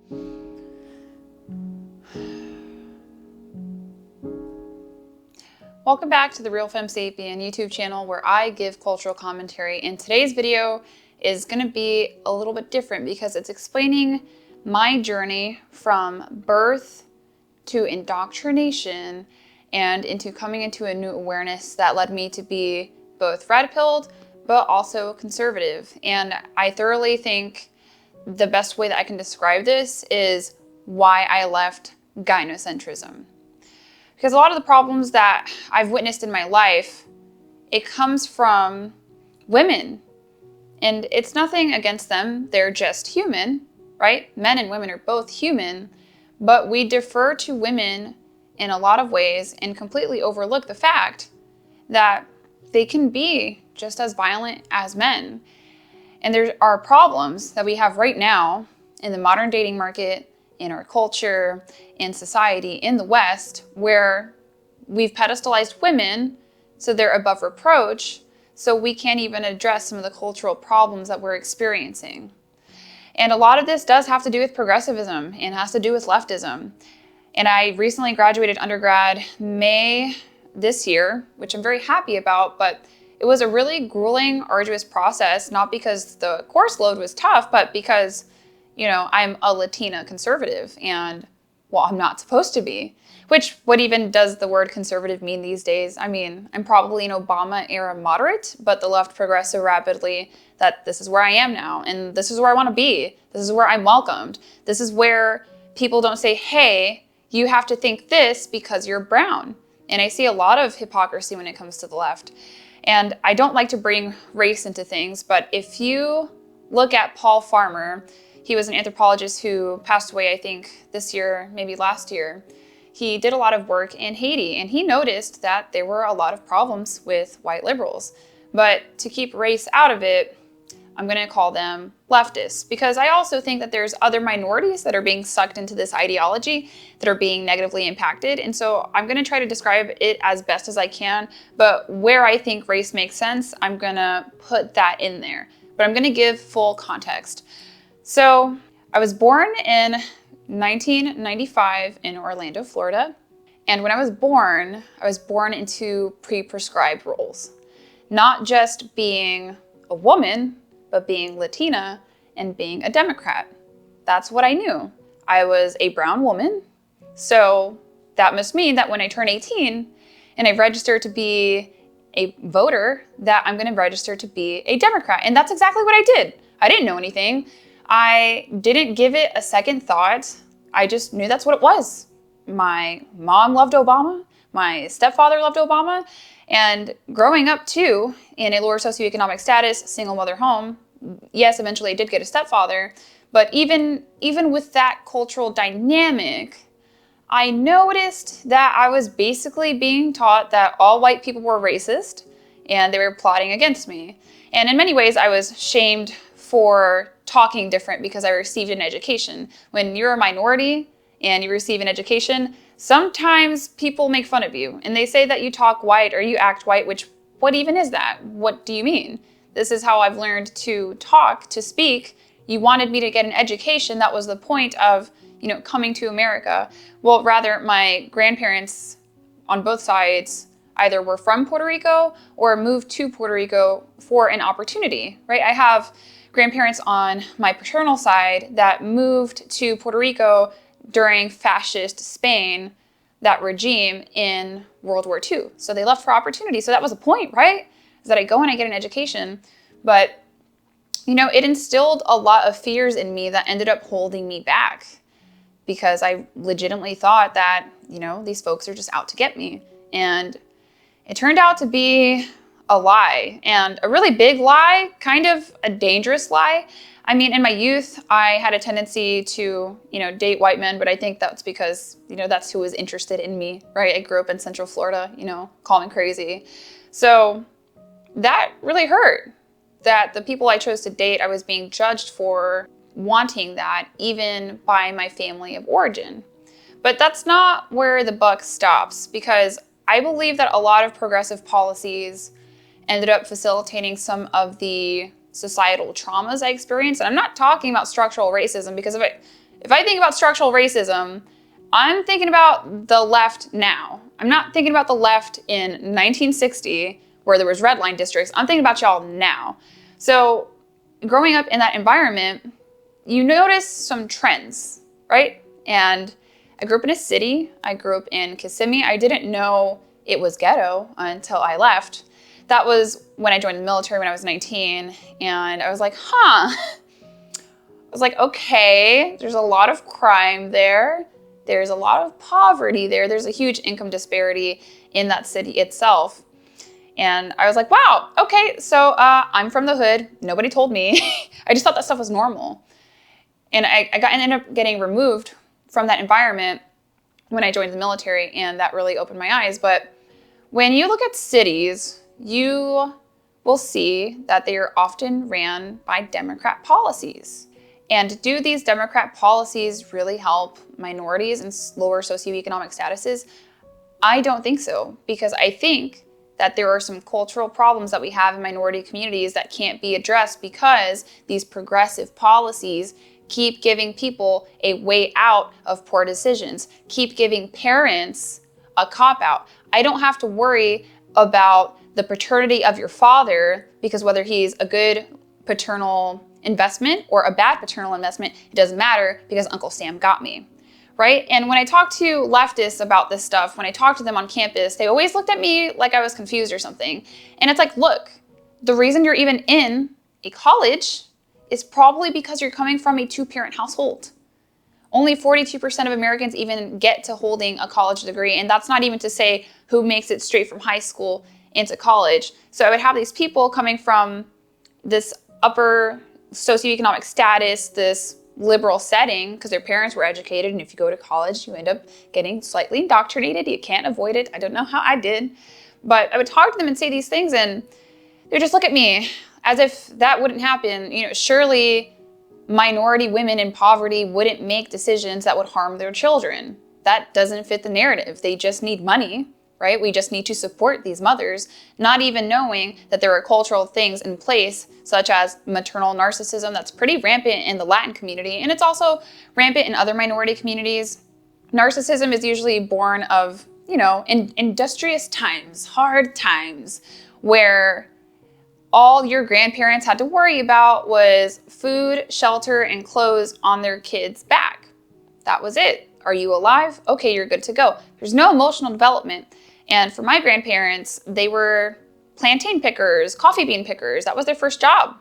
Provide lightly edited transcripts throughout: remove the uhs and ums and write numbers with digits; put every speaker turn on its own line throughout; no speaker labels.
Welcome back to the RealFemSapien YouTube channel, where I give cultural commentary, and today's video is going to be a little bit different because it's explaining my journey from birth to indoctrination and into coming into a new awareness that led me to be both red-pilled but also conservative. And I thoroughly think the best way that I can describe this is why I left Gynocentrism. Because a lot of the problems that I've witnessed in my life, it comes from women. And it's nothing against them, they're just human, right? Men and women are both human, but we defer to women in a lot of ways and completely overlook the fact that they can be just as violent as men. And there are problems that we have right now in the modern dating market, in our culture, in society, in the West, where we've pedestalized women so they're above reproach, so we can't even address some of the cultural problems that we're experiencing. And a lot of this does have to do with progressivism and has to do with leftism. And I recently graduated undergrad May this year, which I'm very happy about, but it was a really grueling, arduous process, not because the course load was tough, but because I'm a Latina conservative, and, well, I'm not supposed to be. Which, what even does the word conservative mean these days? I mean, I'm probably an Obama-era moderate, but the left progressed so rapidly that this is where I am now, and this is where I want to be. This is where I'm welcomed. This is where people don't say, hey, you have to think this because you're brown. And I see a lot of hypocrisy when it comes to the left. And I don't like to bring race into things, but if you look at Paul Farmer, he was an anthropologist who passed away, I think, this year, maybe last year. He did a lot of work in Haiti, and he noticed that there were a lot of problems with white liberals. But to keep race out of it, I'm going to call them leftists, because I also think that there's other minorities that are being sucked into this ideology that are being negatively impacted. And so I'm going to try to describe it as best as I can, but where I think race makes sense, I'm going to put that in there. But I'm going to give full context. So I was born in 1995 in Orlando, Florida. And when I was born into pre-prescribed roles. Not just being a woman, but being Latina and being a Democrat. That's what I knew. I was a brown woman. So that must mean that when I turn 18 and I register to be a voter, that I'm going to register to be a Democrat. And that's exactly what I did. I didn't know anything. I didn't give it a second thought. I just knew that's what it was. My mom loved Obama. My stepfather loved Obama. And growing up too, in a lower socioeconomic status, single mother home, yes, eventually I did get a stepfather, but even with that cultural dynamic, I noticed that I was basically being taught that all white people were racist and they were plotting against me. And in many ways, I was shamed for talking different because I received an education. When you're a minority and you receive an education, sometimes people make fun of you and they say that you talk white or you act white, which, what even is that? What do you mean? This is how I've learned to talk, to speak. You wanted me to get an education. That was the point of, coming to America. Well, rather, my grandparents on both sides either were from Puerto Rico or moved to Puerto Rico for an opportunity, right? I have grandparents on my paternal side that moved to Puerto Rico during fascist Spain, that regime in World War II. So they left for opportunity. So that was the point, right? Is that I go and I get an education. But, it instilled a lot of fears in me that ended up holding me back because I legitimately thought that, these folks are just out to get me. And it turned out to be a lie, and a really big lie, kind of a dangerous lie. I mean, in my youth, I had a tendency to, date white men, but I think that's because, that's who was interested in me, right? I grew up in Central Florida, call me crazy. So that really hurt, that the people I chose to date, I was being judged for wanting that, even by my family of origin. But that's not where the buck stops, because I believe that a lot of progressive policies ended up facilitating some of the societal traumas I experienced. And I'm not talking about structural racism, because If I think about structural racism, I'm thinking about the left now. I'm not thinking about the left in 1960 where there was red line districts. I'm thinking about y'all now. So growing up in that environment, you notice some trends, right? And I grew up in a city. I grew up in Kissimmee. I didn't know it was ghetto until I left. That was when I joined the military when I was 19. And I was like, I was like, okay, there's a lot of crime there. There's a lot of poverty there. There's a huge income disparity in that city itself. And I was like, wow, okay, so I'm from the hood. Nobody told me. I just thought that stuff was normal. And I ended up getting removed from that environment when I joined the military, and that really opened my eyes. But when you look at cities, you will see that they are often ran by Democrat policies. And do these Democrat policies really help minorities and lower socioeconomic statuses? I don't think so, because I think that there are some cultural problems that we have in minority communities that can't be addressed because these progressive policies keep giving people a way out of poor decisions, keep giving parents a cop-out. I don't have to worry about the paternity of your father because whether he's a good paternal investment or a bad paternal investment, it doesn't matter because Uncle Sam got me, right? And when I talk to leftists about this stuff, when I talk to them on campus, they always looked at me like I was confused or something. And it's like, look, the reason you're even in a college is probably because you're coming from a two-parent household. Only 42% of Americans even get to holding a college degree, and that's not even to say who makes it straight from high school into college. So I would have these people coming from this upper socioeconomic status, this liberal setting, because their parents were educated, and if you go to college, you end up getting slightly indoctrinated. You can't avoid it. I don't know how I did. But I would talk to them and say these things, and they would just look at me as if that wouldn't happen. You know, surely minority women in poverty wouldn't make decisions that would harm their children. That doesn't fit the narrative. They just need money, right? We just need to support these mothers, not even knowing that there are cultural things in place, such as maternal narcissism that's pretty rampant in the Latin community, and it's also rampant in other minority communities. Narcissism is usually born of, you know, industrious times, hard times, where all your grandparents had to worry about was food, shelter, and clothes on their kids' back. That was it. Are you alive? Okay, you're good to go. There's no emotional development. And for my grandparents, they were plantain pickers, coffee bean pickers. That was their first job.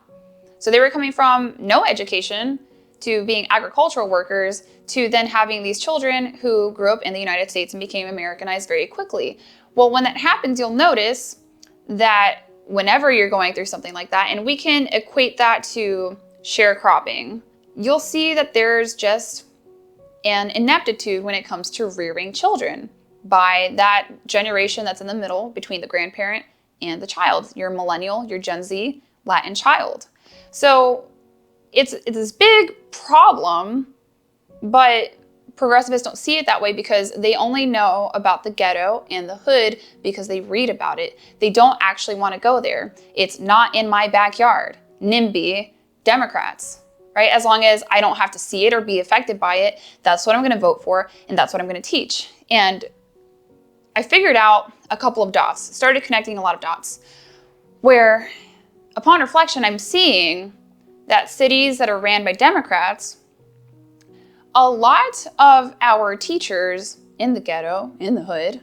So they were coming from no education to being agricultural workers to then having these children who grew up in the United States and became Americanized very quickly. Well, when that happens, you'll notice that whenever you're going through something like that, and we can equate that to sharecropping, you'll see that there's just an ineptitude when it comes to rearing children by that generation that's in the middle between the grandparent and the child, your millennial, your Gen Z, Latin child. So it's this big problem, but progressivists don't see it that way because they only know about the ghetto and the hood because they read about it. They don't actually want to go there. It's not in my backyard. NIMBY, Democrats, right? As long as I don't have to see it or be affected by it, that's what I'm going to vote for, and that's what I'm going to teach. And I figured out a couple of dots, started connecting a lot of dots, where upon reflection, I'm seeing that cities that are ran by Democrats, a lot of our teachers in the ghetto, in the hood,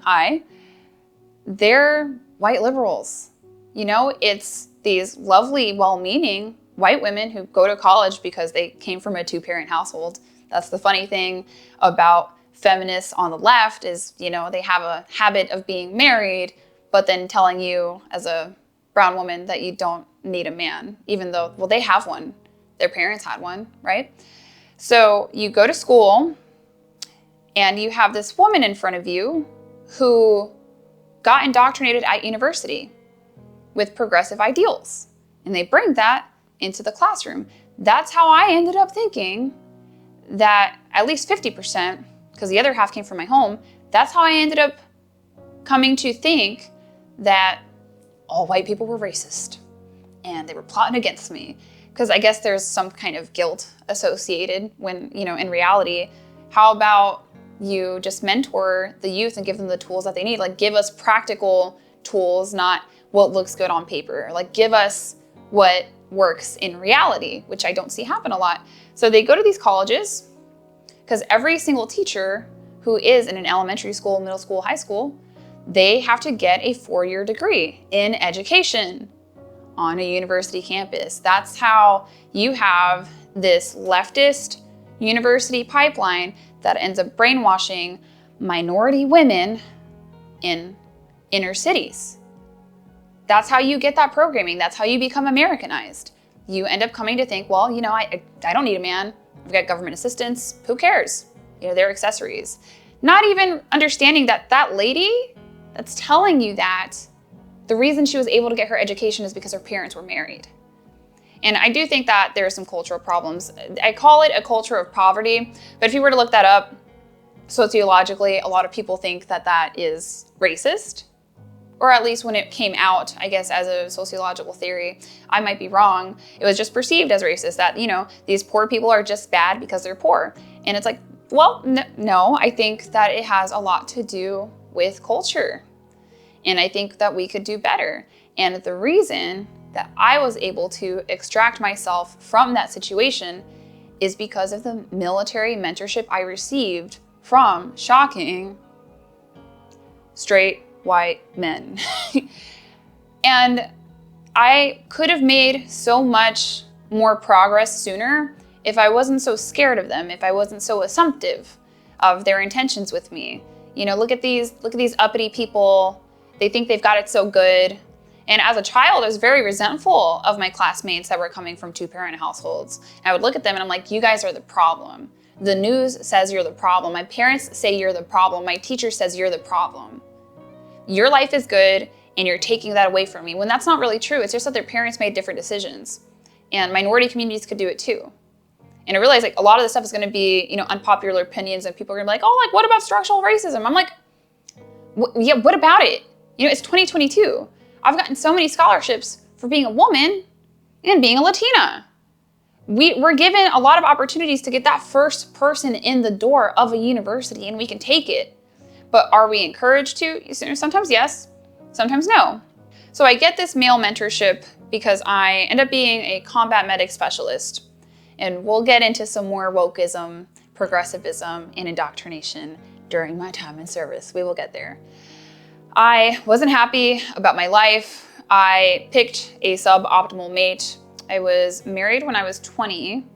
they're white liberals. You know, it's these lovely, well-meaning white women who go to college because they came from a two-parent household. That's the funny thing about feminists on the left is, you know, they have a habit of being married, but then telling you as a brown woman that you don't need a man, even though, well, they have one. Their parents had one, right? So you go to school and you have this woman in front of you who got indoctrinated at university with progressive ideals. And they bring that into the classroom. That's how I ended up thinking that at least 50%, because the other half came from my home, that's how I ended up coming to think that all white people were racist and they were plotting against me. because I guess there's some kind of guilt associated when, in reality, how about you just mentor the youth and give them the tools that they need? Like, give us practical tools, not what looks good on paper. Like, give us what works in reality, which I don't see happen a lot. So they go to these colleges, because every single teacher who is in an elementary school, middle school, high school, they have to get a 4-year degree in education on a university campus. That's how you have this leftist university pipeline that ends up brainwashing minority women in inner cities. That's how you get that programming. That's how you become Americanized. You end up coming to think, well, I don't need a man. I've got government assistance. Who cares? They're accessories. Not even understanding that that lady that's telling you that, the reason she was able to get her education is because her parents were married. And I do think that there are some cultural problems. I call it a culture of poverty, but if you were to look that up sociologically, a lot of people think that that is racist. Or at least when it came out, I guess, as a sociological theory, I might be wrong. It was just perceived as racist that, these poor people are just bad because they're poor. And it's like, well, no, I think that it has a lot to do with culture. And I think that we could do better. And the reason that I was able to extract myself from that situation is because of the military mentorship I received from, shocking, straight white men. And I could have made so much more progress sooner if I wasn't so scared of them, if I wasn't so assumptive of their intentions with me. Look at these uppity people. They think they've got it so good. And as a child, I was very resentful of my classmates that were coming from 2-parent households. I would look at them and I'm like, you guys are the problem. The news says you're the problem. My parents say you're the problem. My teacher says you're the problem. Your life is good and you're taking that away from me, when that's not really true. It's just that their parents made different decisions, and minority communities could do it too. And I realized a lot of this stuff is going to be, unpopular opinions, and people are going to be like, oh, what about structural racism? I'm like, yeah, what about it? It's 2022. I've gotten so many scholarships for being a woman and being a Latina. We're given a lot of opportunities to get that first person in the door of a university, and we can take it. But are we encouraged to? Sometimes yes, sometimes no. So I get this male mentorship because I end up being a combat medic specialist. And we'll get into some more wokeism, progressivism, and indoctrination during my time in service. We will get there. I wasn't happy about my life. I picked a suboptimal mate. I was married when I was 20.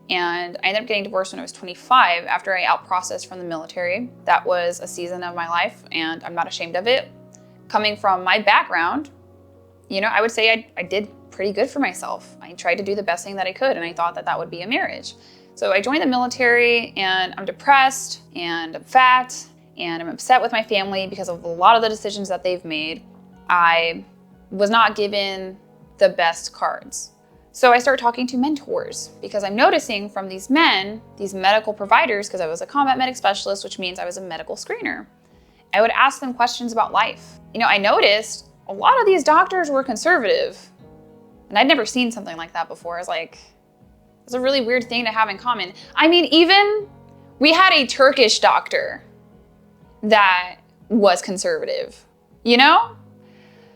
And I ended up getting divorced when I was 25 after I out-processed from the military. That was a season of my life, and I'm not ashamed of it. Coming from my background, I would say I did pretty good for myself. I tried to do the best thing that I could, and I thought that that would be a marriage. So I joined the military, and I'm depressed, and I'm fat, and I'm upset with my family because of a lot of the decisions that they've made. I was not given the best cards. So I started talking to mentors because I'm noticing from these men, these medical providers, because I was a combat medic specialist, which means I was a medical screener. I would ask them questions about life. I noticed a lot of these doctors were conservative, and I'd never seen something like that before. I was like, it's a really weird thing to have in common. Even we had a Turkish doctor that was conservative,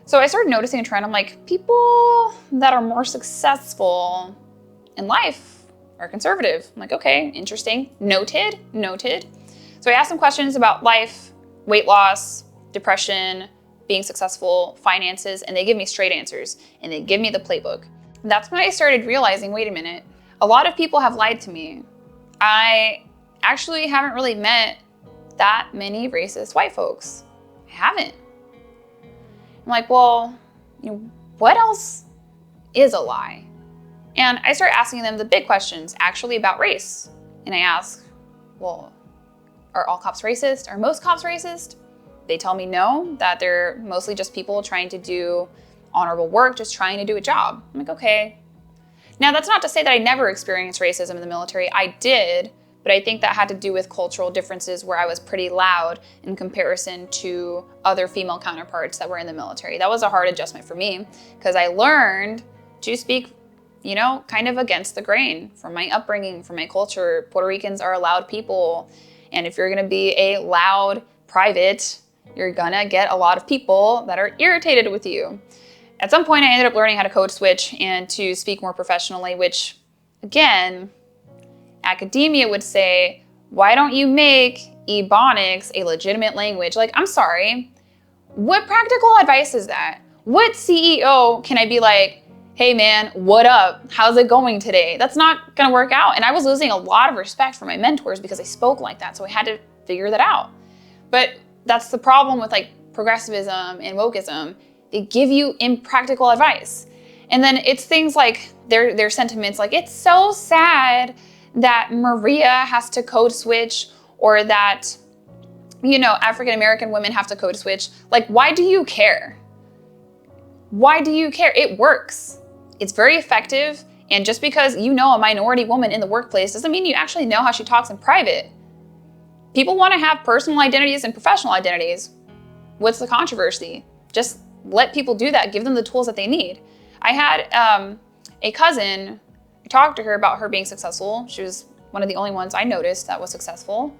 So I started noticing a trend. I'm like, people that are more successful in life are conservative. I'm like, okay, interesting. Noted. So I asked them questions about life, weight loss, depression, being successful, finances, and they give me straight answers, and they give me the playbook. And that's when I started realizing, wait a minute, a lot of people have lied to me. I actually haven't really met that many racist white folks. I haven't. I'm like, well, what else is a lie? And I start asking them the big questions actually about race. And I ask, well, are all cops racist? Are most cops racist? They tell me no, that they're mostly just people trying to do honorable work, just trying to do a job. I'm like, okay. Now, that's not to say that I never experienced racism in the military. I did, but I think that had to do with cultural differences where I was pretty loud in comparison to other female counterparts that were in the military. That was a hard adjustment for me because I learned to speak you know, kind of against the grain from my upbringing, from my culture. Puerto Ricans are a loud people. And if you're gonna be a loud private, you're gonna get a lot of people that are irritated with you. At some point, I ended up learning how to code switch and to speak more professionally, which, again, academia would say, why don't you make Ebonics a legitimate language? Like, I'm sorry, what practical advice is that? What CEO can I be like, hey man, what up? How's it going today? That's not gonna work out. And I was losing a lot of respect for my mentors because I spoke like that, so I had to figure that out. But that's the problem with like progressivism and wokeism. They give you impractical advice. And then it's things like their sentiments like, it's so sad that Maria has to code switch, or that, you know, African-American women have to code switch. Like, why do you care? Why do you care? It works. It's very effective. And just because you know a minority woman in the workplace doesn't mean you actually know how she talks in private. People want to have personal identities and professional identities. What's the controversy? Just let people do that. Give them the tools that they need. I had a cousin, I talked to her about her being successful. She was one of the only ones I noticed that was successful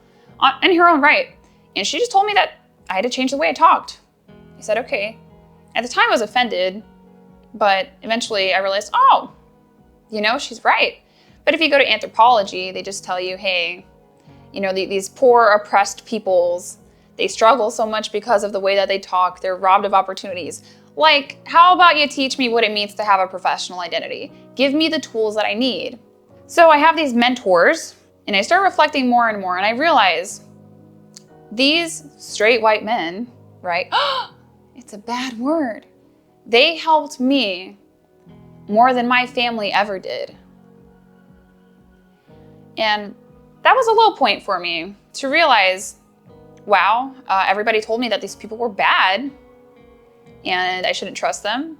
in her own right. And she just told me that I had to change the way I talked. I said, okay. At the time I was offended, but eventually I realized, oh, you know, she's right. But if you go to anthropology, they just tell you, hey, you know, these poor oppressed peoples, they struggle so much because of the way that they talk. They're robbed of opportunities. Like, how about you teach me what it means to have a professional identity? Give me the tools that I need. So I have these mentors, and I start reflecting more and more, and I realize these straight white men, right? It's a bad word. They helped me more than my family ever did. And that was a low point for me to realize, wow, everybody told me that these people were bad and I shouldn't trust them.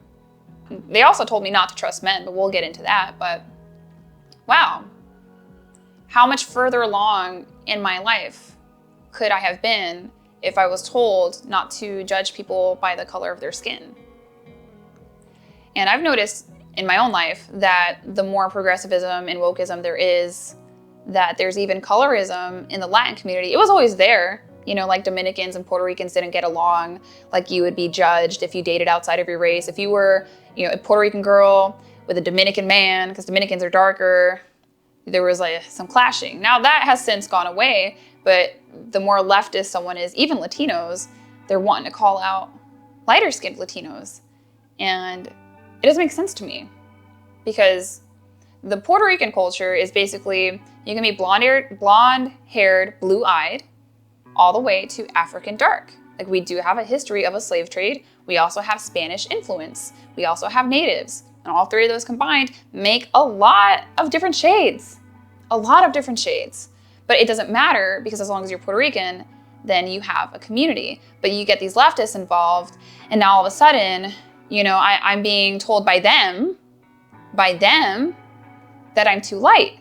They also told me not to trust men, but we'll get into that. But wow, how much further along in my life could I have been if I was told not to judge people by the color of their skin? And I've noticed in my own life that the more progressivism and wokeism there is, that there's even colorism in the Latin community. It was always there. You know, like Dominicans and Puerto Ricans didn't get along. Like, you would be judged if you dated outside of your race. If you were, you know, a Puerto Rican girl with a Dominican man, because Dominicans are darker, there was like some clashing. Now that has since gone away, but the more leftist someone is, even Latinos, they're wanting to call out lighter skinned Latinos. And it doesn't make sense to me, because the Puerto Rican culture is basically, you can be blonde-haired, blue-eyed, all the way to African dark. Like, we do have a history of a slave trade. We also have Spanish influence. We also have natives. And all three of those combined make a lot of different shades. A lot of different shades. But it doesn't matter, because as long as you're Puerto Rican, then you have a community. But you get these leftists involved, and now all of a sudden, you know, I'm being told by them, that I'm too light.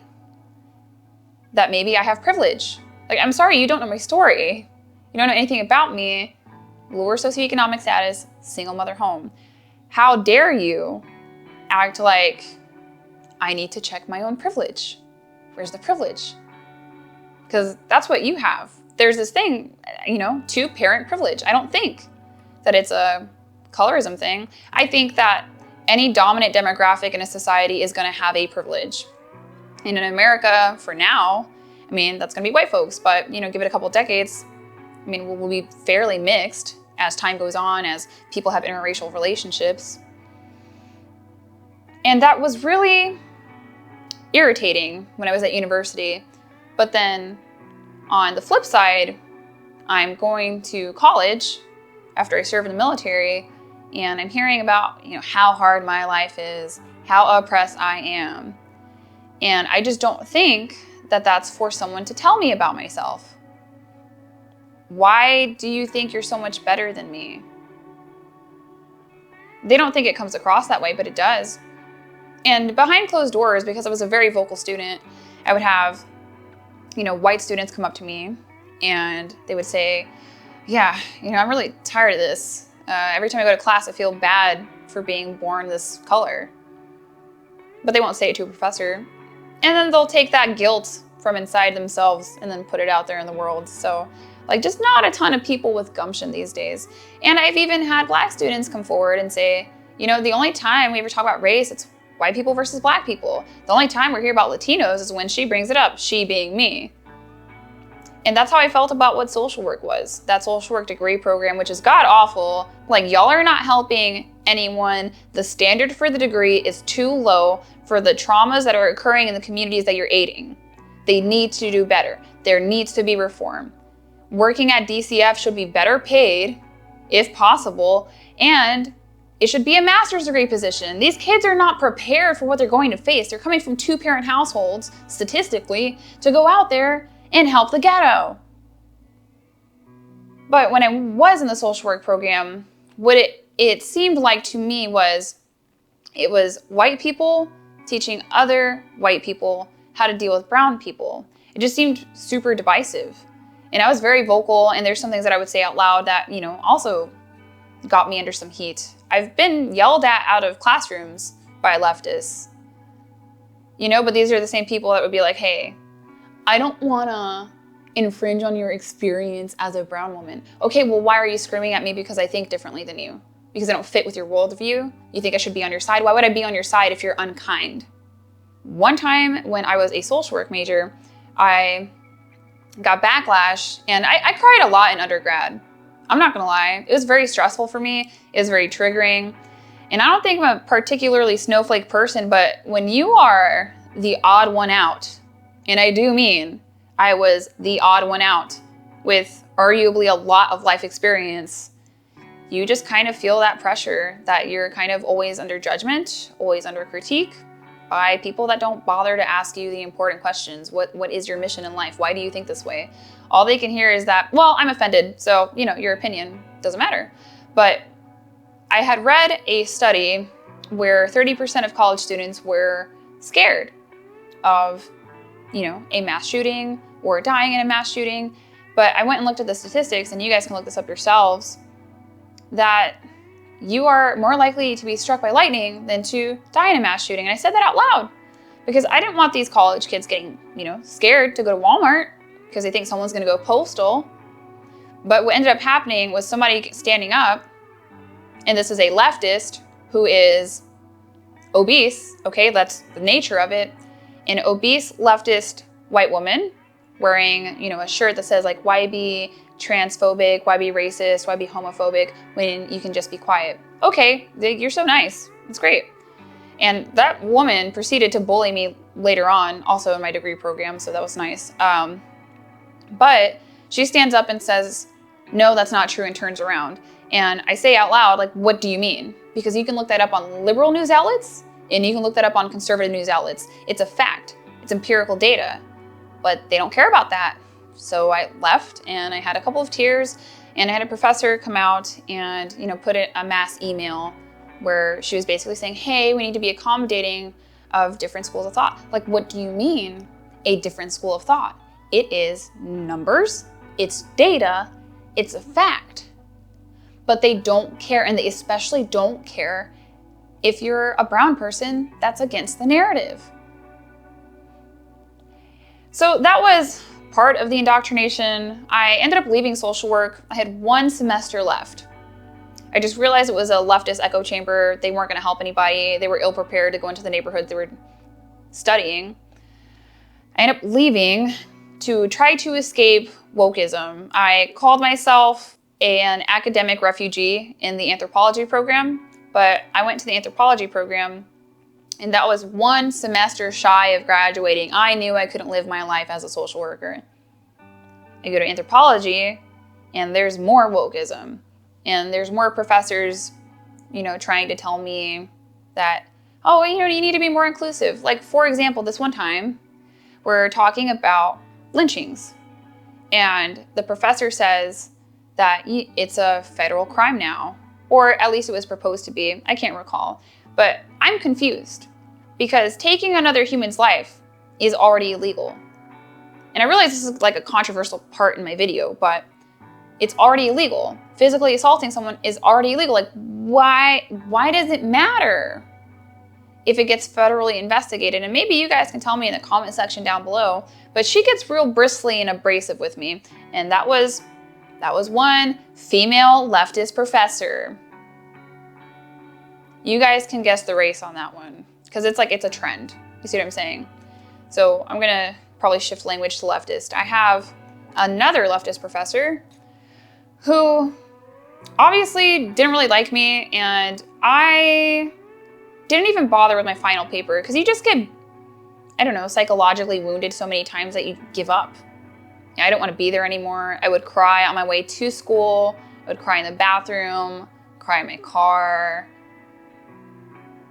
That maybe I have privilege. Like, I'm sorry, you don't know my story. You don't know anything about me. Lower socioeconomic status, single mother home. How dare you act like I need to check my own privilege? Where's the privilege? Because that's what you have. There's this thing, you know, two-parent privilege. I don't think that it's a colorism thing. I think that any dominant demographic in a society is going to have a privilege. And in America, for now, I mean, that's going to be white folks, but, you know, give it a couple decades, I mean, we'll be fairly mixed as time goes on, as people have interracial relationships. And that was really irritating when I was at university. But then on the flip side, I'm going to college after I serve in the military, and I'm hearing about, you know, how hard my life is, how oppressed I am. And I just don't think that that's for someone to tell me about myself. Why do you think you're so much better than me? They don't think it comes across that way, but it does. And behind closed doors, because I was a very vocal student, I would have, you know, white students come up to me and they would say, yeah, you know, I'm really tired of this. Every time I go to class, I feel bad for being born this color. but they won't say it to a professor. And then they'll take that guilt from inside themselves and then put it out there in the world. So like, just not a ton of people with gumption these days. And I've even had Black students come forward and say, you know, the only time we ever talk about race, it's white people versus Black people. The only time we hear about Latinos is when she brings it up, she being me. And that's how I felt about what social work was. That social work degree program, which is god awful. Like, y'all are not helping anyone. The standard for the degree is too low for the traumas that are occurring in the communities that you're aiding. They need to do better. There needs to be reform. Working at DCF should be better paid, if possible, and it should be a master's degree position. These kids are not prepared for what they're going to face. They're coming from 2-parent households, statistically, to go out there and help the ghetto. But when I was in the social work program, what it seemed like to me was, it was white people teaching other white people how to deal with brown people. It just seemed super divisive. And I was very vocal, and there's some things that I would say out loud that, you know, also got me under some heat. I've been yelled at out of classrooms by leftists, you know, but these are the same people that would be like, hey, I don't wanna infringe on your experience as a brown woman. Okay, well, why are you screaming at me because I think differently than you? Because I don't fit with your worldview? You think I should be on your side? Why would I be on your side if you're unkind? One time when I was a social work major, I got backlash, and I cried a lot in undergrad. I'm not gonna lie, it was very stressful for me. It was very triggering. And I don't think I'm a particularly snowflake person, but when you are the odd one out, and I do mean I was the odd one out with arguably a lot of life experience, you just kind of feel that pressure that you're kind of always under judgment, always under critique by people that don't bother to ask you the important questions. What is your mission in life? Why do you think this way? All they can hear is that, well, I'm offended, so, you know, your opinion doesn't matter. But I had read a study where 30% of college students were scared of, you know, a mass shooting or dying in a mass shooting. But I went and looked at the statistics, and you guys can look this up yourselves, that you are more likely to be struck by lightning than to die in a mass shooting. And I said that out loud because I didn't want these college kids getting, you know, scared to go to Walmart because they think someone's gonna go postal. But what ended up happening was somebody standing up, and this is a leftist who is obese, okay, that's the nature of it, an obese leftist white woman wearing, you know, a shirt that says like, why be transphobic, why be racist, why be homophobic when you can just be quiet? Okay, you're so nice, it's great. And that woman proceeded to bully me later on, also in my degree program, so that was nice. But she stands up and says, no, that's not true, and turns around. And I say out loud, like, what do you mean? Because you can look that up on liberal news outlets, and you can look that up on conservative news outlets. It's a fact, it's empirical data, but they don't care about that. So I left, and I had a couple of tears, and I had a professor come out and, you know, put in a mass email where she was basically saying, hey, we need to be accommodating of different schools of thought. Like, what do you mean, a different school of thought? It is numbers, it's data, it's a fact. But they don't care, and they especially don't care if you're a brown person that's against the narrative. So that was part of the indoctrination. I ended up leaving social work. I had 1 semester left. I just realized it was a leftist echo chamber. They weren't gonna help anybody. They were ill-prepared to go into the neighborhood they were studying. I ended up leaving to try to escape wokeism. I called myself an academic refugee in the anthropology program, but I went to the anthropology program, and that was 1 semester shy of graduating. I knew I couldn't live my life as a social worker. I go to anthropology, and there's more wokeism, and there's more professors, you know, trying to tell me that, oh, you know, you need to be more inclusive. Like, for example, this one time, we're talking about lynchings, and the professor says that it's a federal crime now, or at least it was proposed to be. I can't recall, but I'm confused because taking another human's life is already illegal. And I realize this is like a controversial part in my video, but it's already illegal. Physically assaulting someone is already illegal. Like, why does it matter if it gets federally investigated. And maybe you guys can tell me in the comment section down below, but she gets real bristly and abrasive with me. And that was one female leftist professor. You guys can guess the race on that one, because it's a trend. You see what I'm saying? So I'm gonna probably shift language to leftist. I have another leftist professor who obviously didn't really like me, and I didn't even bother with my final paper, because you just get, I don't know, psychologically wounded so many times that you give up. I don't want to be there anymore. I would cry on my way to school. I would cry in the bathroom, cry in my car.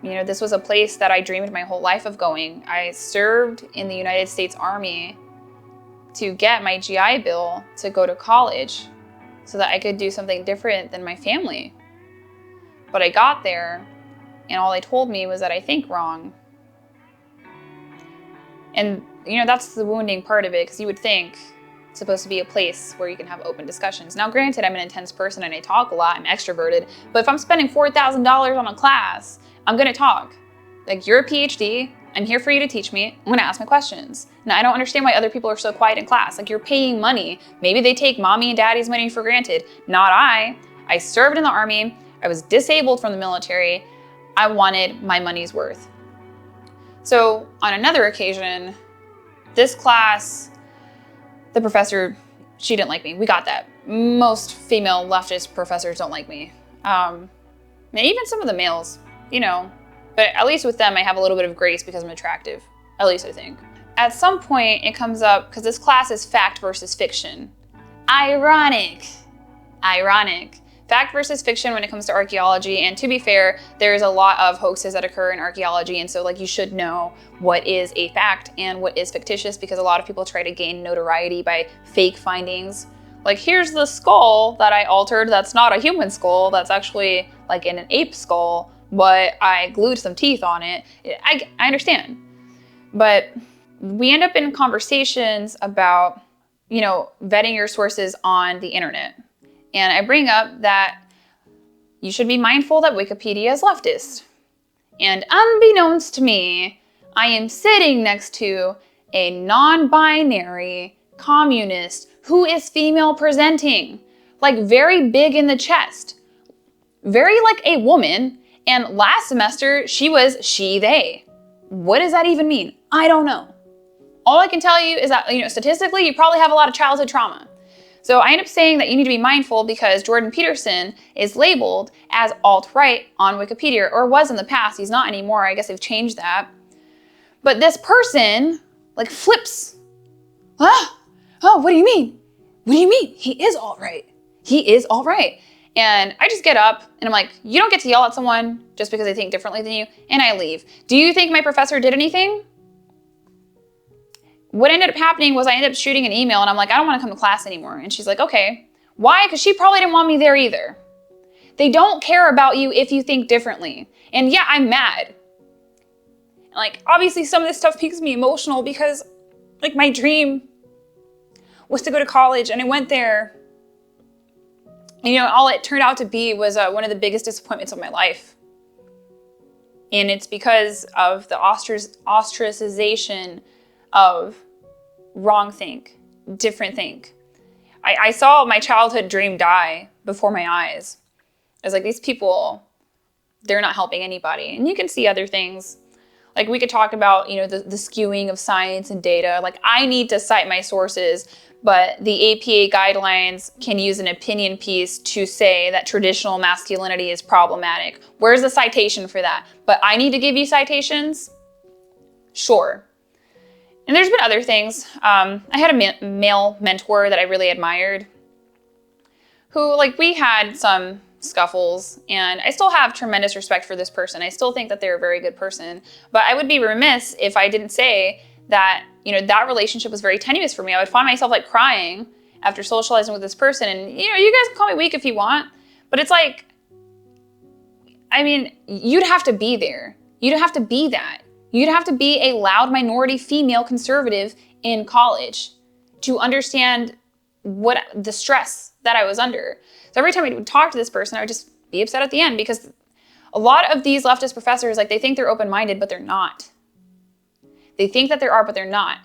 You know, this was a place that I dreamed my whole life of going. I served in the United States Army to get my GI Bill to go to college so that I could do something different than my family. But I got there, and all they told me was that I think wrong. And, you know, that's the wounding part of it, because you would think it's supposed to be a place where you can have open discussions. Now, granted, I'm an intense person and I talk a lot, I'm extroverted, but if I'm spending $4,000 on a class, I'm gonna talk. Like, you're a PhD, I'm here for you to teach me, I'm gonna ask my questions. Now, I don't understand why other people are so quiet in class. Like, you're paying money. Maybe they take mommy and daddy's money for granted. Not I. I served in the Army, I was disabled from the military, I wanted my money's worth. So on another occasion, this class, the professor, she didn't like me. We got that. Most female leftist professors don't like me. And even some of the males, you know, but at least with them, I have a little bit of grace because I'm attractive, at least I think. At some point it comes up, because this class is fact versus fiction. Ironic. Fact versus fiction when it comes to archaeology, and to be fair, there's a lot of hoaxes that occur in archaeology, and so like you should know what is a fact and what is fictitious, because a lot of people try to gain notoriety by fake findings. Like, here's the skull that I altered that's not a human skull, that's actually like an ape skull, but I glued some teeth on it. I understand. But we end up in conversations about, you know, vetting your sources on the internet. And I bring up that you should be mindful that Wikipedia is leftist. And unbeknownst to me, I am sitting next to a non-binary communist who is female presenting, like very big in the chest, very like a woman. And last semester, she was she, they. What does that even mean? I don't know. All I can tell you is that, you know, statistically, you probably have a lot of childhood trauma. So I end up saying that you need to be mindful because Jordan Peterson is labeled as alt-right on Wikipedia, or was in the past. He's not anymore. I guess they've changed that. But this person like flips. Oh, what do you mean? What do you mean? He is alt-right. He is alt-right. And I just get up and I'm like, you don't get to yell at someone just because they think differently than you, and I leave. Do you think my professor did anything? What ended up happening was I ended up shooting an email and I'm like, I don't want to come to class anymore. And she's like, okay. Why? Because she probably didn't want me there either. They don't care about you if you think differently. And yeah, I'm mad. Like, obviously some of this stuff makes me emotional because like my dream was to go to college, and I went there. And, you know, all it turned out to be was one of the biggest disappointments of my life. And it's because of the ostracization of wrong think, different think. I saw my childhood dream die before my eyes. I was like, these people, they're not helping anybody. And you can see other things. Like, we could talk about, you know, the skewing of science and data. Like, I need to cite my sources, but the APA guidelines can use an opinion piece to say that traditional masculinity is problematic. Where's the citation for that? But I need to give you citations? Sure. And there's been other things. I had a male mentor that I really admired who, like, we had some scuffles, and I still have tremendous respect for this person. I still think that they're a very good person, but I would be remiss if I didn't say that, you know, that relationship was very tenuous for me. I would find myself like crying after socializing with this person, and, you know, you guys can call me weak if you want, but it's like, I mean, you'd have to be there. You'd have to be that. You'd have to be a loud minority female conservative in college to understand what the stress that I was under. So every time I would talk to this person, I would just be upset at the end because A lot of these leftist professors, like, they think they're open-minded, but they're not. They think that they are, but they're not.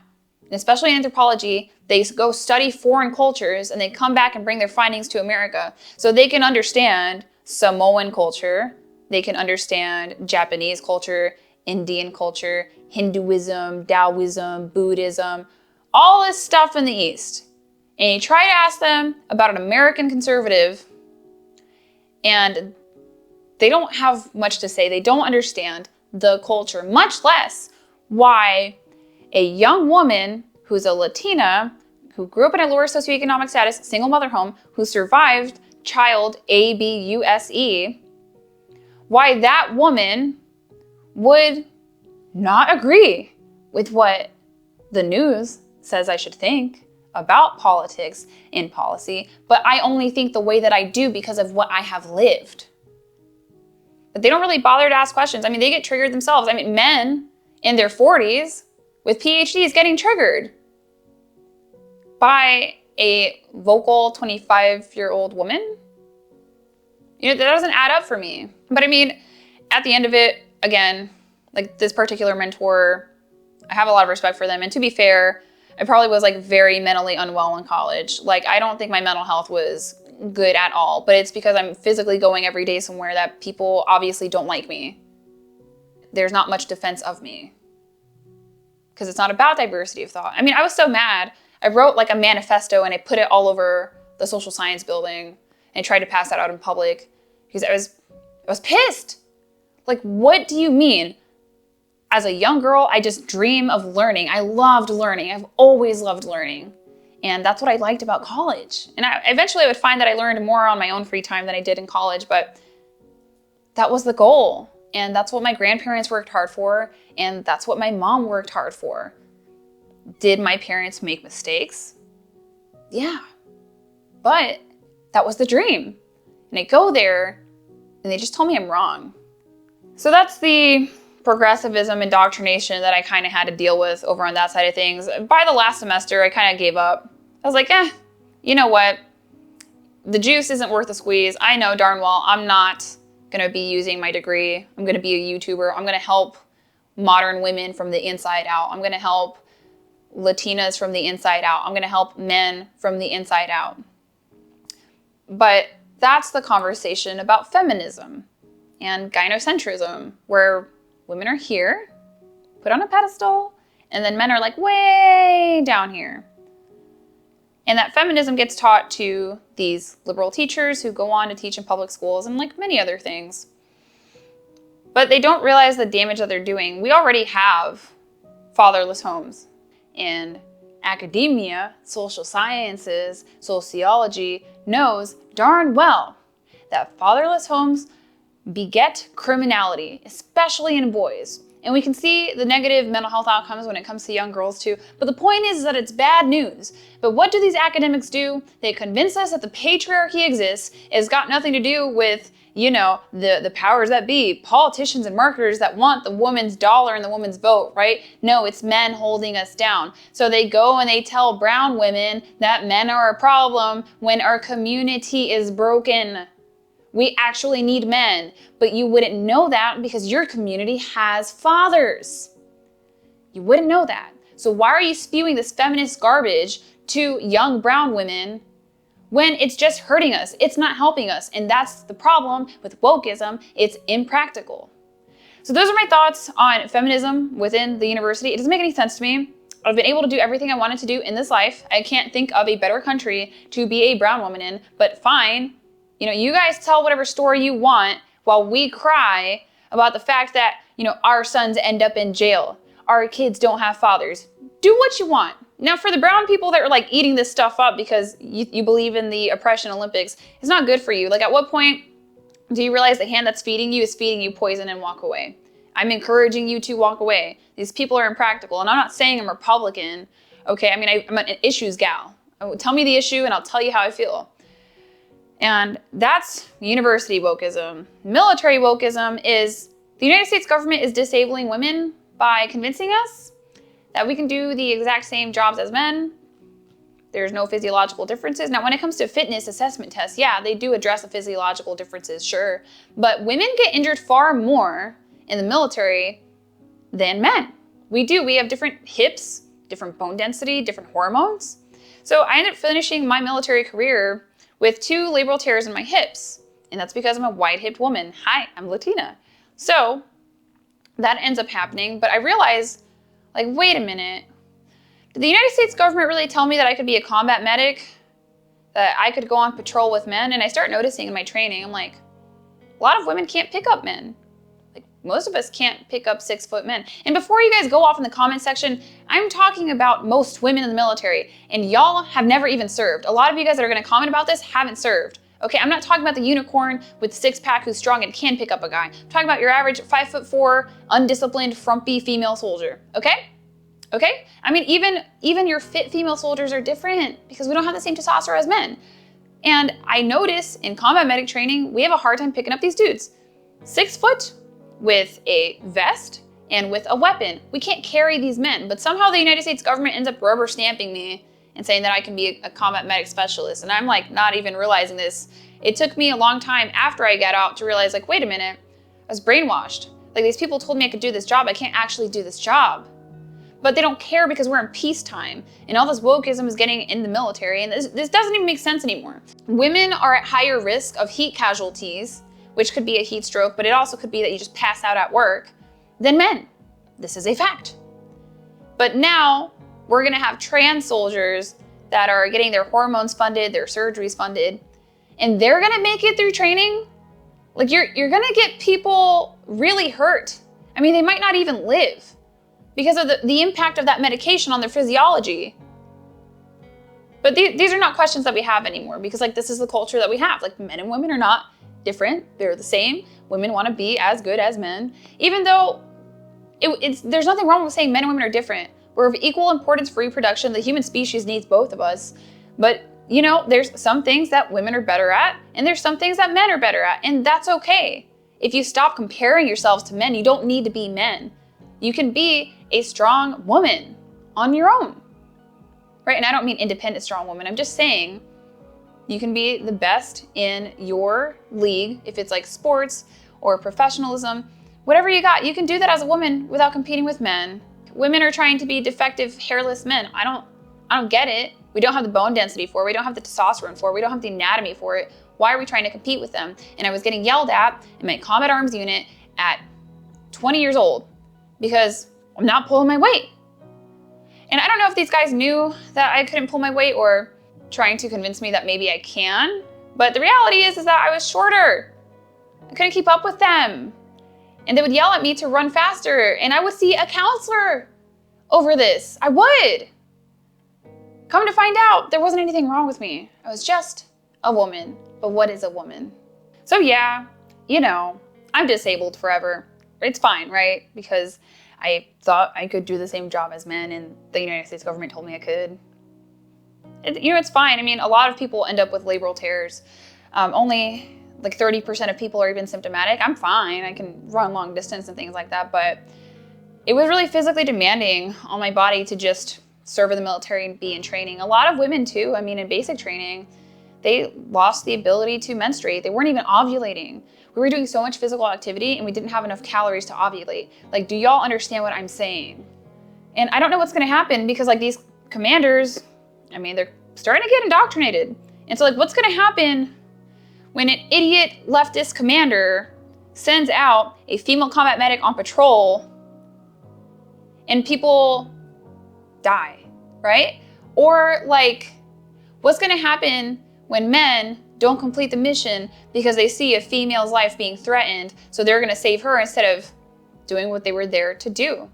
And especially in anthropology, they go study foreign cultures and they come back and bring their findings to America so they can understand Samoan culture, they can understand Japanese culture, Indian culture, Hinduism, Taoism, Buddhism, all this stuff in the East. And you try to ask them about an American conservative, and they don't have much to say. They don't understand the culture, much less why a young woman who's a Latina, who grew up in a lower socioeconomic status, single mother home, who survived child abuse, why that woman would not agree with what the news says I should think about politics and policy, but I only think the way that I do because of what I have lived. But they don't really bother to ask questions. I mean, they get triggered themselves. I mean, men in their 40s with PhDs getting triggered by a vocal 25-year-old woman. You know, that doesn't add up for me. But I mean, at the end of it, again, like this particular mentor, I have a lot of respect for them. And to be fair, I probably was like very mentally unwell in college. Like, I don't think my mental health was good at all, but it's because I'm physically going every day somewhere that people obviously don't like me. There's not much defense of me because it's not about diversity of thought. I mean, I was so mad. I wrote like a manifesto and I put it all over the social science building and tried to pass that out in public because I was pissed. Like, what do you mean? As a young girl, I just dream of learning. I loved learning. I've always loved learning. And that's what I liked about college. And eventually I would find that I learned more on my own free time than I did in college, but that was the goal. And that's what my grandparents worked hard for. And that's what my mom worked hard for. Did my parents make mistakes? Yeah. But that was the dream. And I go there and they just told me I'm wrong. So that's the progressivism indoctrination that I kind of had to deal with over on that side of things. By the last semester, I kind of gave up. I was like, you know what? The juice isn't worth the squeeze. I know darn well I'm not gonna be using my degree. I'm gonna be a YouTuber. I'm gonna help modern women from the inside out. I'm gonna help Latinas from the inside out. I'm gonna help men from the inside out. But that's the conversation about feminism and gynocentrism, where women are here, put on a pedestal, and then men are like way down here. And that feminism gets taught to these liberal teachers who go on to teach in public schools and like many other things. But they don't realize the damage that they're doing. We already have fatherless homes. And academia, social sciences, sociology knows darn well that fatherless homes beget criminality, especially in boys. And we can see the negative mental health outcomes when it comes to young girls too. But the point is that it's bad news. But what do these academics do? They convince us that the patriarchy exists. It's got nothing to do with, you know, the powers that be, politicians and marketers that want the woman's dollar and the woman's vote, right? No, it's men holding us down. So they go and they tell brown women that men are a problem when our community is broken. We actually need men, but you wouldn't know that because your community has fathers. You wouldn't know that. So why are you spewing this feminist garbage to young brown women when it's just hurting us? It's not helping us. And that's the problem with wokeism. It's impractical. So those are my thoughts on feminism within the university. It doesn't make any sense to me. I've been able to do everything I wanted to do in this life. I can't think of a better country to be a brown woman in, but fine. You know, you guys tell whatever story you want while we cry about the fact that, you know, our sons end up in jail. Our kids don't have fathers. Do what you want. Now, for the brown people that are like eating this stuff up because you believe in the oppression Olympics, it's not good for you. Like, at what point do you realize the hand that's feeding you is feeding you poison and walk away? I'm encouraging you to walk away. These people are impractical. And I'm not saying I'm Republican. Okay, I mean, I'm an issues gal. Tell me the issue and I'll tell you how I feel. And that's university wokeism. Military wokeism is the United States government is disabling women by convincing us that we can do the exact same jobs as men. There's no physiological differences. Now, when it comes to fitness assessment tests, yeah, they do address the physiological differences, sure. But women get injured far more in the military than men. We do. We have different hips, different bone density, different hormones. So I ended up finishing my military career with 2 labral tears in my hips. And that's because I'm a wide-hipped woman. Hi, I'm Latina. So that ends up happening. But I realized, like, wait a minute. Did the United States government really tell me that I could be a combat medic? That I could go on patrol with men? And I start noticing in my training, I'm like, a lot of women can't pick up men. Like, most of us can't pick up 6-foot men. And before you guys go off in the comment section, I'm talking about most women in the military, and y'all have never even served. A lot of you guys that are gonna comment about this haven't served. Okay, I'm not talking about the unicorn with 6-pack who's strong and can pick up a guy. I'm talking about your average 5'4", undisciplined, frumpy female soldier, okay? Okay? I mean, even your fit female soldiers are different because we don't have the same testosterone as men. And I notice in combat medic training, we have a hard time picking up these dudes. 6 foot with a vest and with a weapon. We can't carry these men, but somehow the United States government ends up rubber stamping me and saying that I can be a combat medic specialist. And I'm like not even realizing this. It took me a long time after I got out to realize, like, wait a minute, I was brainwashed. Like, these people told me I could do this job. I can't actually do this job. But they don't care because we're in peacetime, and all this wokeism is getting in the military, and this doesn't even make sense anymore. Women are at higher risk of heat casualties, which could be a heat stroke, but it also could be that you just pass out at work, than men. This is a fact. But now we're gonna have trans soldiers that are getting their hormones funded, their surgeries funded, and they're gonna make it through training. Like, you're gonna get people really hurt. I mean, they might not even live because of the impact of that medication on their physiology. But these are not questions that we have anymore because, like, this is the culture that we have. Like, men and women are not different. They're the same. Women want to be as good as men, even though there's nothing wrong with saying men and women are different. We're of equal importance for reproduction. The human species needs both of us. But, you know, there's some things that women are better at, and there's some things that men are better at, and that's okay. If you stop comparing yourselves to men, you don't need to be men. You can be a strong woman on your own, right? And I don't mean independent strong woman. I'm just saying you can be the best in your league, if it's like sports or professionalism, whatever you got, you can do that as a woman without competing with men. Women are trying to be defective, hairless men. I don't get it. We don't have the bone density for it. We don't have the testosterone for it. We don't have the anatomy for it. Why are we trying to compete with them? And I was getting yelled at in my combat arms unit at 20 years old because I'm not pulling my weight. And I don't know if these guys knew that I couldn't pull my weight or trying to convince me that maybe I can, but the reality is that I was shorter. I couldn't keep up with them. And they would yell at me to run faster, and I would see a counselor over this. I would. Come to find out, there wasn't anything wrong with me. I was just a woman. But what is a woman? So yeah, you know, I'm disabled forever. It's fine, right? Because I thought I could do the same job as men, and the United States government told me I could. It's fine. I mean, a lot of people end up with labral tears. Only like 30% of people are even symptomatic. I'm fine. I can run long distance and things like that, but it was really physically demanding on my body to just serve in the military and be in training. A lot of women too, I mean, in basic training, they lost the ability to menstruate. They weren't even ovulating. We were doing so much physical activity and we didn't have enough calories to ovulate. Like, do y'all understand what I'm saying? And I don't know what's gonna happen because, like, these commanders, I mean, they're starting to get indoctrinated. And so, like, what's gonna happen when an idiot leftist commander sends out a female combat medic on patrol and people die, right? Or, like, what's gonna happen when men don't complete the mission because they see a female's life being threatened, so they're gonna save her instead of doing what they were there to do?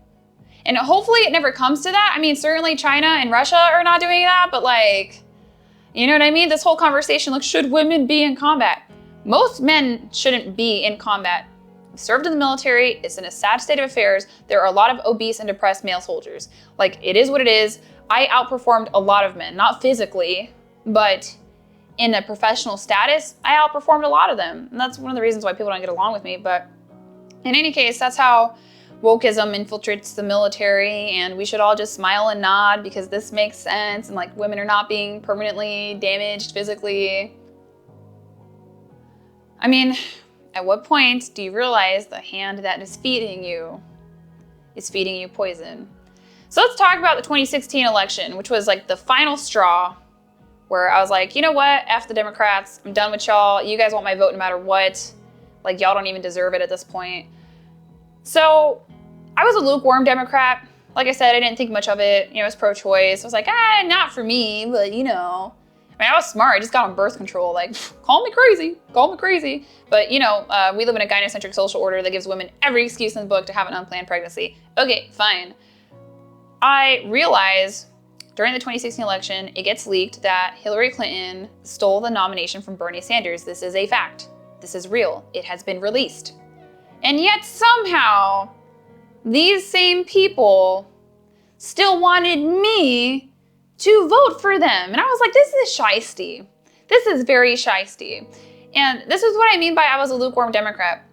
And hopefully it never comes to that. I mean, certainly China and Russia are not doing that, but, like, you know what I mean? This whole conversation, like, should women be in combat? Most men shouldn't be in combat. I've served in the military. It's in a sad state of affairs. There are a lot of obese and depressed male soldiers. Like, it is what it is. I outperformed a lot of men, not physically, but in a professional status, I outperformed a lot of them. And that's one of the reasons why people don't get along with me. But in any case, that's how wokeism infiltrates the military and we should all just smile and nod because this makes sense and like women are not being permanently damaged physically. I mean, at what point do you realize the hand that is feeding you is feeding you poison? So let's talk about the 2016 election, which was like the final straw where I was like, you know what, F the Democrats, I'm done with y'all. You guys want my vote no matter what. Like y'all don't even deserve it at this point. So I was a lukewarm Democrat. Like I said, I didn't think much of it. You know, I was pro-choice. I was like, not for me, but you know. I mean, I was smart. I just got on birth control. Like, call me crazy. Call me crazy. But, you know, we live in a gynocentric social order that gives women every excuse in the book to have an unplanned pregnancy. Okay, fine. I realize during the 2016 election, it gets leaked that Hillary Clinton stole the nomination from Bernie Sanders. This is a fact. This is real. It has been released. And yet somehow, these same people still wanted me to vote for them. And I was like, this is shysty. This is very shysty. And this is what I mean by I was a lukewarm Democrat.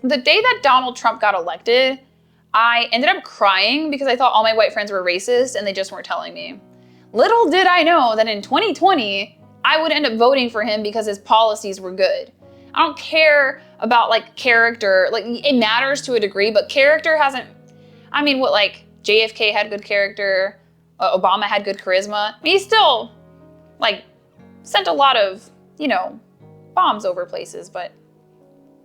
The day that Donald Trump got elected, I ended up crying because I thought all my white friends were racist and they just weren't telling me. Little did I know that in 2020, I would end up voting for him because his policies were good. I don't care about like character, like it matters to a degree, but character hasn't, I mean, what like JFK had good character, Obama had good charisma. I mean, he still like sent a lot of, you know, bombs over places, but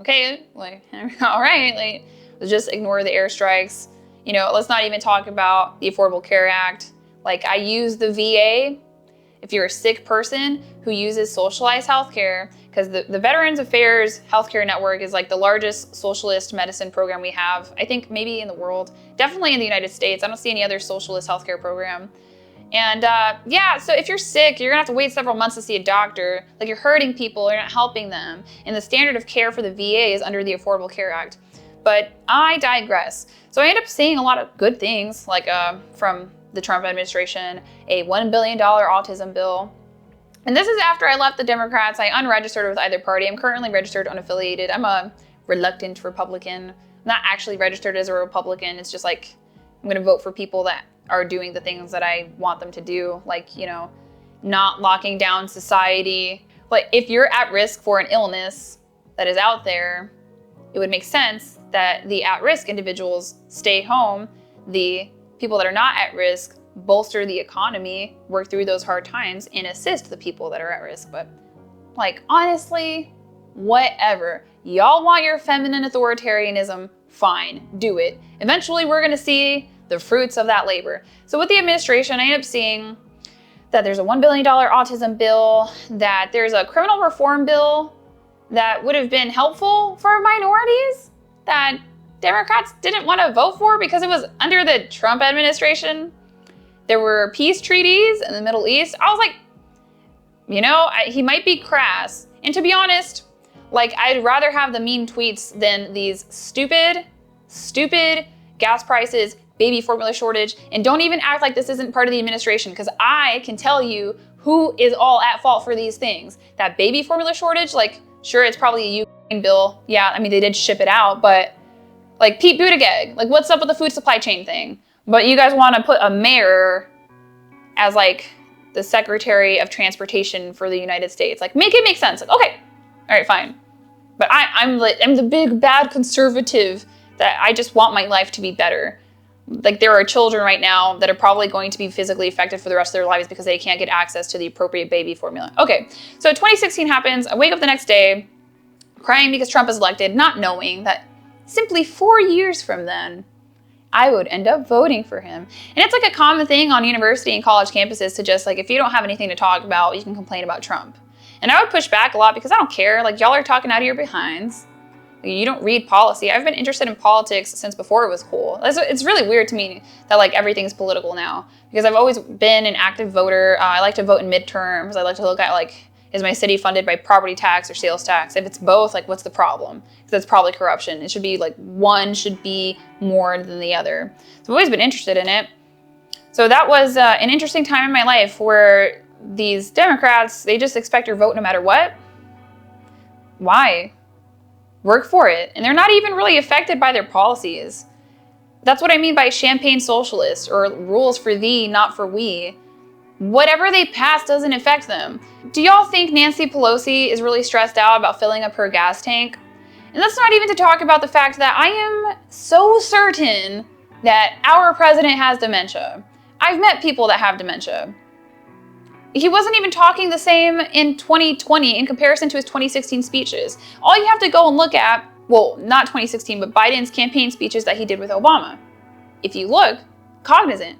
okay, like, all right, like let's just ignore the airstrikes. You know, let's not even talk about the Affordable Care Act. Like I use the VA. If you're a sick person who uses socialized healthcare, because the Veterans Affairs Healthcare Network is like the largest socialist medicine program we have, I think maybe in the world, definitely in the United States. I don't see any other socialist healthcare program. And yeah, so if you're sick, you're gonna have to wait several months to see a doctor. Like you're hurting people, you're not helping them. And the standard of care for the VA is under the Affordable Care Act. But I digress. So I end up seeing a lot of good things, like from the Trump administration, a $1 billion autism bill. And this is after I left the Democrats. I unregistered with either party. I'm currently registered unaffiliated. I'm a reluctant Republican. I'm not actually registered as a Republican. It's just like, I'm gonna vote for people that are doing the things that I want them to do. Like, you know, not locking down society. Like if you're at risk for an illness that is out there, it would make sense that the at-risk individuals stay home. The people that are not at risk bolster the economy, work through those hard times, and assist the people that are at risk. But like, honestly, whatever. Y'all want your feminine authoritarianism, fine, do it. Eventually, we're gonna see the fruits of that labor. So with the administration, I ended up seeing that there's a $1 billion autism bill, that there's a criminal reform bill that would have been helpful for minorities that Democrats didn't want to vote for because it was under the Trump administration. There were peace treaties in the Middle East. I was like, you know, he might be crass. And to be honest, like I'd rather have the mean tweets than these stupid gas prices, baby formula shortage, and don't even act like this isn't part of the administration, because I can tell you who is all at fault for these things. That baby formula shortage, like, sure, it's probably a Ukraine bill. Yeah, I mean, they did ship it out, but like Pete Buttigieg, like what's up with the food supply chain thing? But you guys want to put a mayor as like the Secretary of Transportation for the United States. Like make it make sense. Like, okay, all right, fine. But I'm the big bad conservative that I just want my life to be better. Like there are children right now that are probably going to be physically affected for the rest of their lives because they can't get access to the appropriate baby formula. Okay, so 2016 happens. I wake up the next day crying because Trump is elected, not knowing that simply 4 years from then, I would end up voting for him. And it's like a common thing on university and college campuses to just like, if you don't have anything to talk about, you can complain about Trump. And I would push back a lot because I don't care. Like y'all are talking out of your behinds. You don't read policy. I've been interested in politics since before it was cool. It's really weird to me that like everything's political now, because I've always been an active voter. I like to vote in midterms. I like to look at like, is my city funded by property tax or sales tax? If it's both, like what's the problem? Because it's probably corruption. It should be like one should be more than the other. So I've always been interested in it. So that was an interesting time in my life where these Democrats, they just expect your vote no matter what. Why? Work for it. And they're not even really affected by their policies. That's what I mean by champagne socialist, or rules for thee, not for we. Whatever they pass doesn't affect them. Do y'all think Nancy Pelosi is really stressed out about filling up her gas tank? And that's not even to talk about the fact that I am so certain that our president has dementia. I've met people that have dementia. He wasn't even talking the same in 2020 in comparison to his 2016 speeches. All you have to go and look at, well, not 2016, but Biden's campaign speeches that he did with Obama. If you look, cognizant,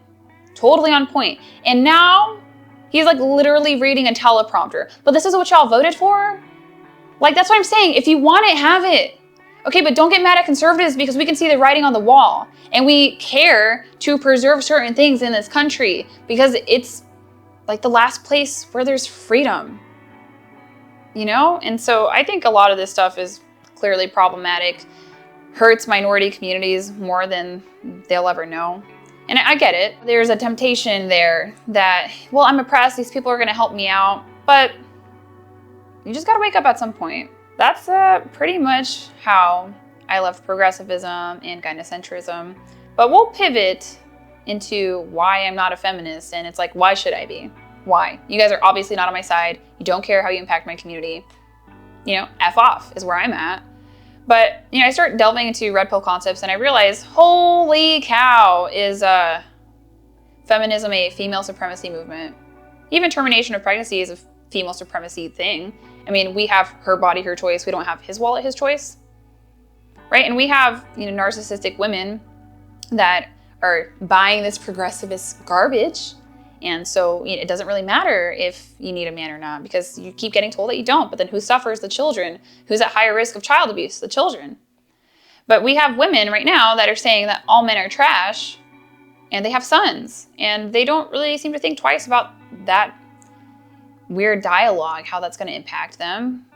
totally on point. And now he's like literally reading a teleprompter. But this is what y'all voted for? Like, that's what I'm saying. If you want it, have it. Okay, but don't get mad at conservatives because we can see the writing on the wall. And we care to preserve certain things in this country because it's like the last place where there's freedom. You know? And so I think a lot of this stuff is clearly problematic, hurts minority communities more than they'll ever know. And I get it. There's a temptation there that, well, I'm oppressed, these people are gonna help me out, but you just gotta wake up at some point. That's pretty much how I left progressivism and gynocentrism. But we'll pivot into why I'm not a feminist, and it's like, why should I be? Why? You guys are obviously not on my side. You don't care how you impact my community. You know, F off is where I'm at. But, you know, I start delving into red pill concepts and I realize, holy cow, is feminism a female supremacy movement? Even termination of pregnancy is a female supremacy thing. I mean, we have her body, her choice. We don't have his wallet, his choice, right? And we have, you know, narcissistic women that are buying this progressivist garbage. And so it doesn't really matter if you need a man or not because you keep getting told that you don't. But then who suffers? The children. Who's at higher risk of child abuse? The children. But we have women right now that are saying that all men are trash and they have sons. And they don't really seem to think twice about that weird dialogue, how that's going to impact them.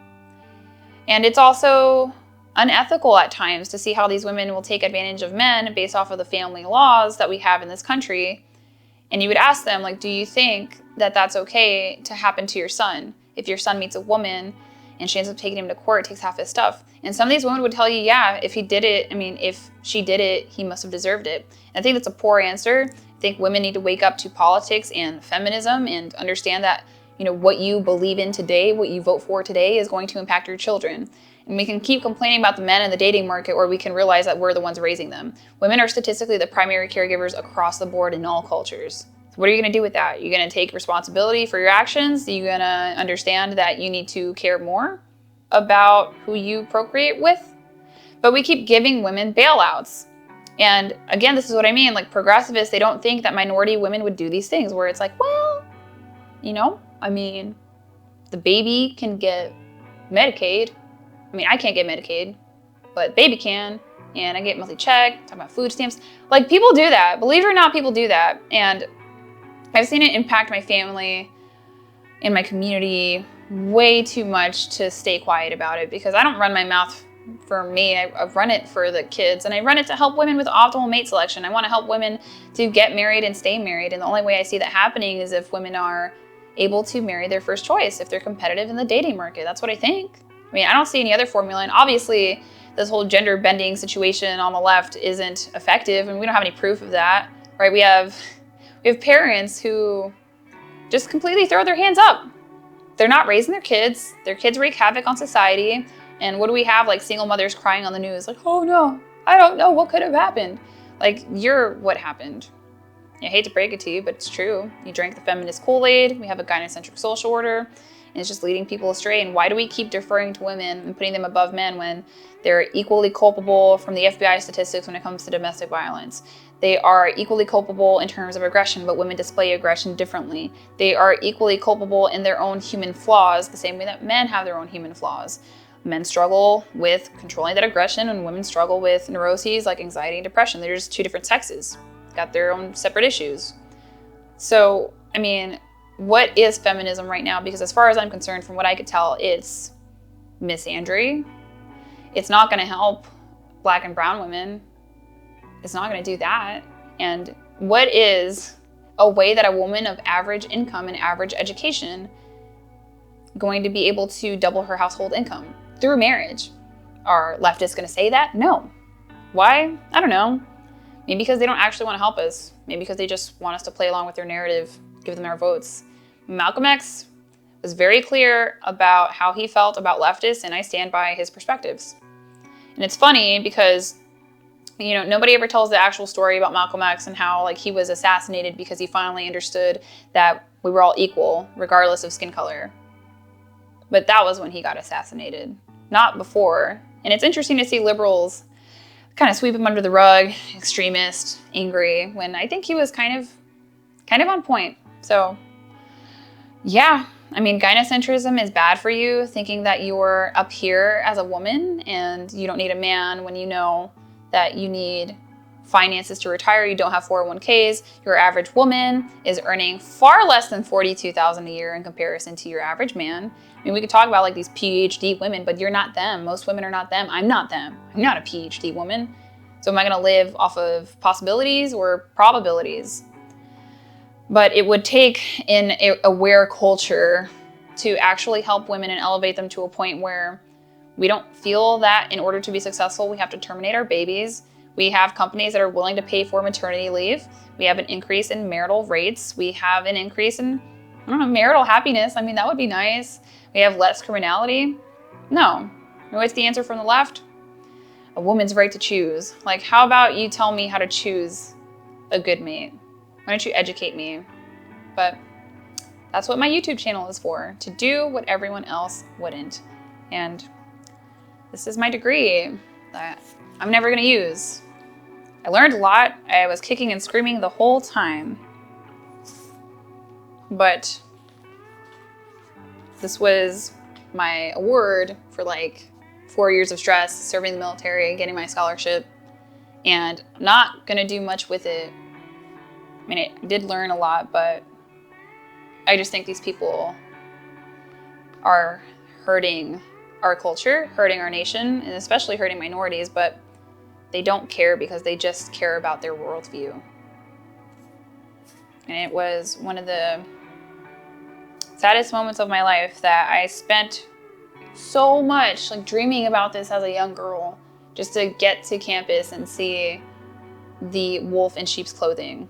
And it's also unethical at times to see how these women will take advantage of men based off of the family laws that we have in this country. And you would ask them, like, do you think that that's okay to happen to your son? If your son meets a woman and she ends up taking him to court, takes half his stuff. And some of these women would tell you, yeah, if he did it, I mean, if she did it, he must have deserved it. And I think that's a poor answer. I think women need to wake up to politics and feminism and understand that, you know, what you believe in today, what you vote for today is going to impact your children. And we can keep complaining about the men in the dating market, or we can realize that we're the ones raising them. Women are statistically the primary caregivers across the board in all cultures. So what are you gonna do with that? You're gonna take responsibility for your actions? You're gonna understand that you need to care more about who you procreate with? But we keep giving women bailouts. And again, this is what I mean, like progressivists, they don't think that minority women would do these things where it's like, well, you know, I mean, the baby can get Medicaid. I mean, I can't get Medicaid, but baby can, and I get monthly check, talk about food stamps. Like, people do that. Believe it or not, people do that. And I've seen it impact my family and my community way too much to stay quiet about it because I don't run my mouth for me. I run it for the kids, and I run it to help women with optimal mate selection. I want to help women to get married and stay married, and the only way I see that happening is if women are able to marry their first choice, if they're competitive in the dating market. That's what I think. I mean, I don't see any other formula, and obviously this whole gender bending situation on the left isn't effective, and we don't have any proof of that, right? We have parents who just completely throw their hands up. They're not raising their kids wreak havoc on society, and what do we have? Like single mothers crying on the news, like, oh no, I don't know what could have happened. Like, you're what happened. I hate to break it to you, but it's true. You drank the feminist Kool-Aid, we have a gynocentric social order, and it's just leading people astray. And why do we keep deferring to women and putting them above men when they're equally culpable from the FBI statistics when it comes to domestic violence? They are equally culpable in terms of aggression, but women display aggression differently. They are equally culpable in their own human flaws, the same way that men have their own human flaws. Men struggle with controlling that aggression, and women struggle with neuroses like anxiety and depression. They're just two different sexes, got their own separate issues. So, I mean, what is feminism right now? Because as far as I'm concerned, from what I could tell, it's misandry. It's not going to help Black and brown women. It's not going to do that. And what is a way that a woman of average income and average education going to be able to double her household income? Through marriage. Are leftists going to say that? No. Why? I don't know. Maybe because they don't actually want to help us. Maybe because they just want us to play along with their narrative, give them our votes. Malcolm X was very clear about how he felt about leftists, and I stand by his perspectives. And it's funny because, you know, nobody ever tells the actual story about Malcolm X and how like he was assassinated because he finally understood that we were all equal, regardless of skin color. But that was when he got assassinated, not before. And it's interesting to see liberals kind of sweep him under the rug, extremist, angry, when I think he was kind of on point. So yeah, I mean, gynocentrism is bad for you, thinking that you're up here as a woman and you don't need a man when you know that you need finances to retire, you don't have 401ks, your average woman is earning far less than $42,000 a year in comparison to your average man. I mean, we could talk about like these PhD women, but you're not them. Most women are not them. I'm not them. I'm not a PhD woman. So am I gonna live off of possibilities or probabilities? But it would take an aware culture to actually help women and elevate them to a point where we don't feel that in order to be successful, we have to terminate our babies. We have companies that are willing to pay for maternity leave. We have an increase in marital rates. We have an increase in, I don't know, marital happiness. I mean, that would be nice. We have less criminality. No. What's the answer from the left? A woman's right to choose. Like, how about you tell me how to choose a good mate? Why don't you educate me? But that's what my YouTube channel is for, to do what everyone else wouldn't. And this is my degree that I'm never gonna use. I learned a lot. I was kicking and screaming the whole time. But this was my award for like 4 years of stress, serving the military, getting my scholarship, and I'm not gonna do much with it. I mean, I did learn a lot, but I just think these people are hurting our culture, hurting our nation, and especially hurting minorities, but they don't care because they just care about their worldview. And it was one of the saddest moments of my life that I spent so much like dreaming about this as a young girl, just to get to campus and see the wolf in sheep's clothing.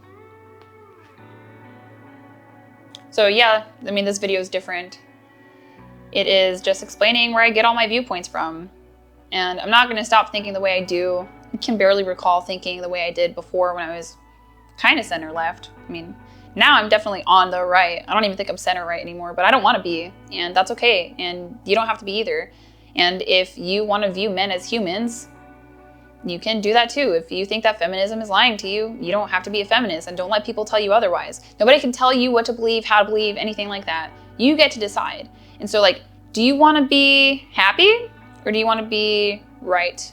So yeah, I mean, this video is different. It is just explaining where I get all my viewpoints from. And I'm not gonna stop thinking the way I do. I can barely recall thinking the way I did before when I was kind of center left. I mean, now I'm definitely on the right. I don't even think I'm center right anymore, but I don't wanna be, and that's okay. And you don't have to be either. And if you wanna view men as humans, you can do that too. If you think that feminism is lying to you, you don't have to be a feminist, and don't let people tell you otherwise. Nobody can tell you what to believe, how to believe, anything like that. You get to decide. And so like, do you want to be happy or do you want to be right?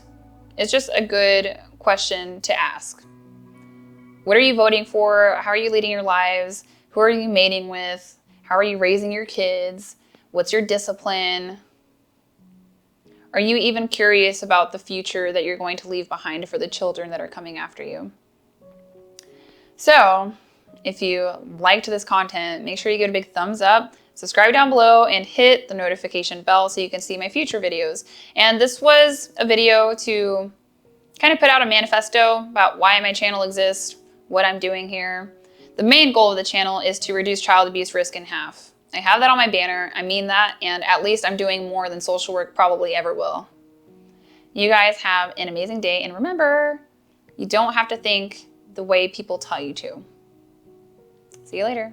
It's just a good question to ask. What are you voting for? How are you leading your lives? Who are you mating with? How are you raising your kids? What's your discipline? Are you even curious about the future that you're going to leave behind for the children that are coming after you? So, if you liked this content, make sure you give it a big thumbs up, subscribe down below, and hit the notification bell so you can see my future videos. And this was a video to kind of put out a manifesto about why my channel exists, what I'm doing here. The main goal of the channel is to reduce child abuse risk in half. I have that on my banner, I mean that, and at least I'm doing more than social work probably ever will. You guys have an amazing day, and remember, you don't have to think the way people tell you to. See you later.